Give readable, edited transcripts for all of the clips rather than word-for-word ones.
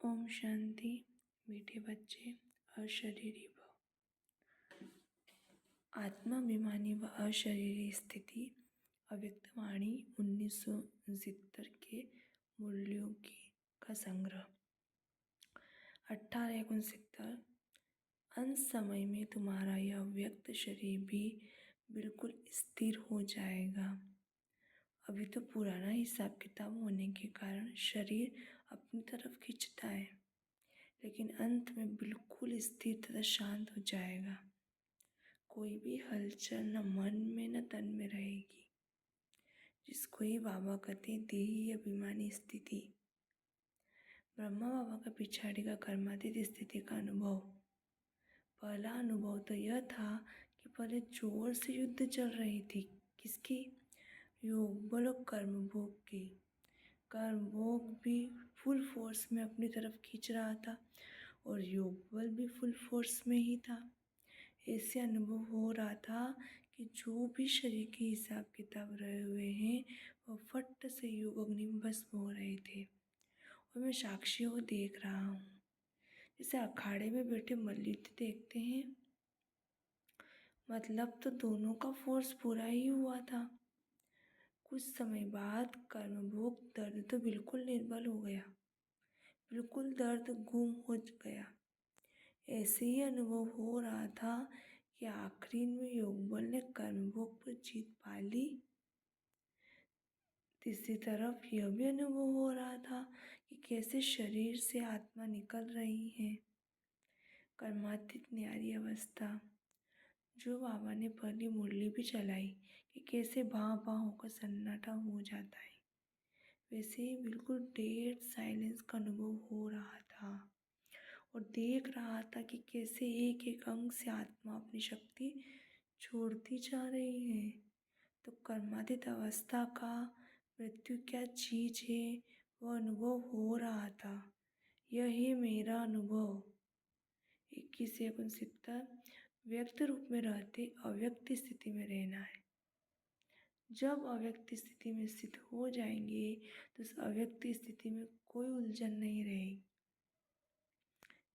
ओम शांति। मीठे बच्चे, अशरीरी भव। आत्माभिमानी व अशरीरी स्थिति अव्यक्त वाणी 1969 के मूल्यों का संग्रह। 1869। अंत समय में तुम्हारा यह व्यक्त शरीर भी बिल्कुल स्थिर हो जाएगा। अभी तो पुराना हिसाब किताब होने के कारण शरीर अपनी तरफ खींचता है, लेकिन अंत में बिल्कुल स्थिर तथा शांत हो जाएगा। कोई भी हलचल न मन में न तन में रहेगी, जिसको ही बाबा कहते देही अभिमानी स्थिति। ब्रह्मा बाबा का पिछाड़ी का कर्मातीत स्थिति का अनुभव। पहला अनुभव तो यह था कि पहले जोर से युद्ध चल रही थी। किसकी? योग बल और कर्मभोग की। कर्मभोग भी फुल फोर्स में अपनी तरफ खींच रहा था और योग बल भी फुल फोर्स में ही था। ऐसे अनुभव हो रहा था कि जो भी शरीर के हिसाब किताब रहे हुए हैं वह फट से योग अग्नि में भस्म हो रहे थे और मैं साक्षियों को देख रहा हूँ। जैसे अखाड़े में बैठे मल्लयुद्ध देखते हैं, मतलब तो दोनों का फोर्स पूरा ही हुआ था। कुछ समय बाद कर्मभोग दर्द तो बिल्कुल निर्बल हो गया, बिल्कुल दर्द गुम हो गया। ऐसे ही अनुभव हो रहा था कि आखिरी में योग बल ने कर्मभोग पर जीत पा ली। तीसरी तरफ यह भी अनुभव हो रहा था कि कैसे शरीर से आत्मा निकल रही है। कर्मातीत न्यारी अवस्था, जो बाबा ने पहली मुरली भी चलाई कि कैसे भां भां होकर सन्नाटा हो जाता है, वैसे ही बिल्कुल डेड साइलेंस का अनुभव हो रहा था और देख रहा था कि कैसे एक एक अंग से आत्मा अपनी शक्ति छोड़ती जा रही है। तो कर्मातीत अवस्था का मृत्यु क्या चीज है वह अनुभव हो रहा था। यह है मेरा अनुभव। 2169। व्यक्त रूप में रहते अव्यक्त स्थिति में रहना है। जब अव्यक्त स्थिति में स्थित हो जाएंगे तो उस अव्यक्त स्थिति में कोई उलझन नहीं रहेगी।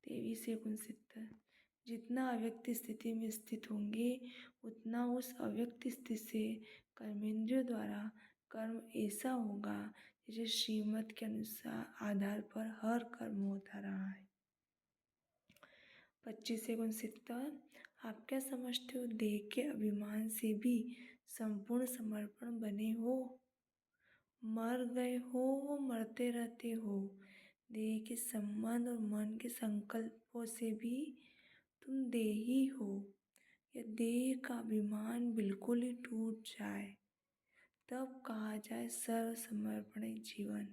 2369। जितना अव्यक्त स्थिति में स्थित होंगे उतना उस अव्यक्त स्थिति से कर्मेंद्रियों द्वारा कर्म ऐसा होगा जैसे श्रीमत के अनुसार आधार पर हर कर्म होता रहा है। 2569। आप क्या समझते हो? देह के अभिमान से भी संपूर्ण समर्पण बने हो? मर गए हो वो मरते रहते हो। देह के संबंध और मन के संकल्पों से भी तुम देही हो। या देह का अभिमान बिल्कुल ही टूट जाए तब कहा जाए सर्व समर्पण जीवन।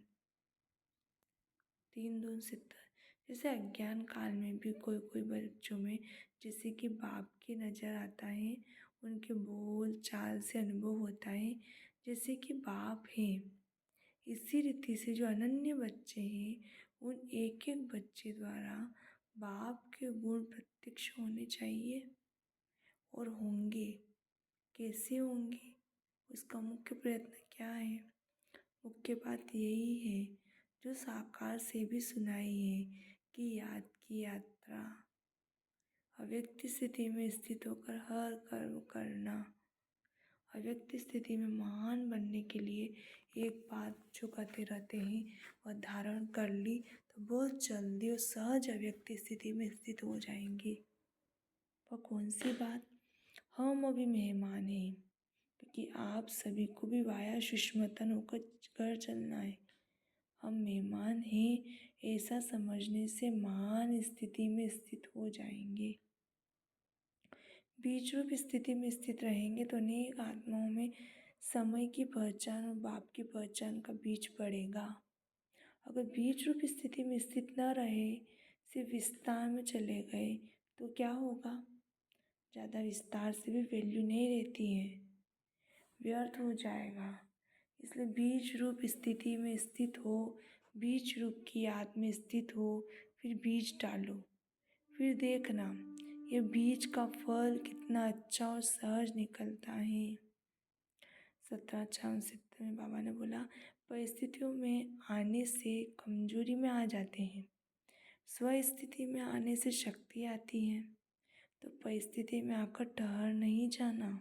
3-2-70। जैसे अज्ञान काल में भी कोई कोई बच्चों में जैसे कि बाप की नज़र आता है, उनके बोल चाल से अनुभव होता है जैसे कि बाप हैं। इसी रीति से जो अनन्य बच्चे हैं उन एक एक बच्चे द्वारा बाप के गुण प्रत्यक्ष होने चाहिए और होंगे। कैसे होंगे? उसका मुख्य प्रयत्न क्या है? मुख्य बात यही है जो साकार से भी सुनाई है कि याद की यात्रा। अव्यक्त स्थिति में स्थित होकर हर कर्म करना। अव्यक्त स्थिति में महान बनने के लिए एक बात जो कहते रहते हैं वह धारण कर ली तो बहुत जल्दी और सहज अव्यक्त स्थिति में स्थित हो जाएंगे। वह कौन सी बात? हम अभी मेहमान हैं क्योंकि आप सभी को भी वाया सुषमतन होकर घर चलना है। हम मेहमान हैं ऐसा समझने से महान स्थिति में स्थित हो जाएंगे। बीच रूप स्थिति में स्थित रहेंगे तो अनेक आत्माओं में समय की पहचान और बाप की पहचान का बीज पड़ेगा। अगर बीच रूप स्थिति में स्थित न रहे, सिर्फ विस्तार में चले गए तो क्या होगा? ज़्यादा विस्तार से भी वैल्यू नहीं रहती है, व्यर्थ हो जाएगा। इसलिए बीज रूप स्थिति में स्थित हो, बीज रूप की याद में स्थित हो, फिर बीज डालो, फिर देखना ये बीज का फल कितना अच्छा और सहज निकलता है। 1769 में बाबा ने बोला परिस्थितियों में आने से कमजोरी में आ जाते हैं, स्वस्थिति में आने से शक्ति आती है, तो परिस्थिति में आकर ठहर नहीं जाना।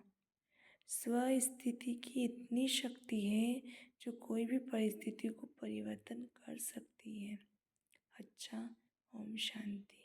स्वस्थिति की इतनी शक्ति है जो कोई भी परिस्थिति को परिवर्तन कर सकती है। अच्छा, ओम शांति।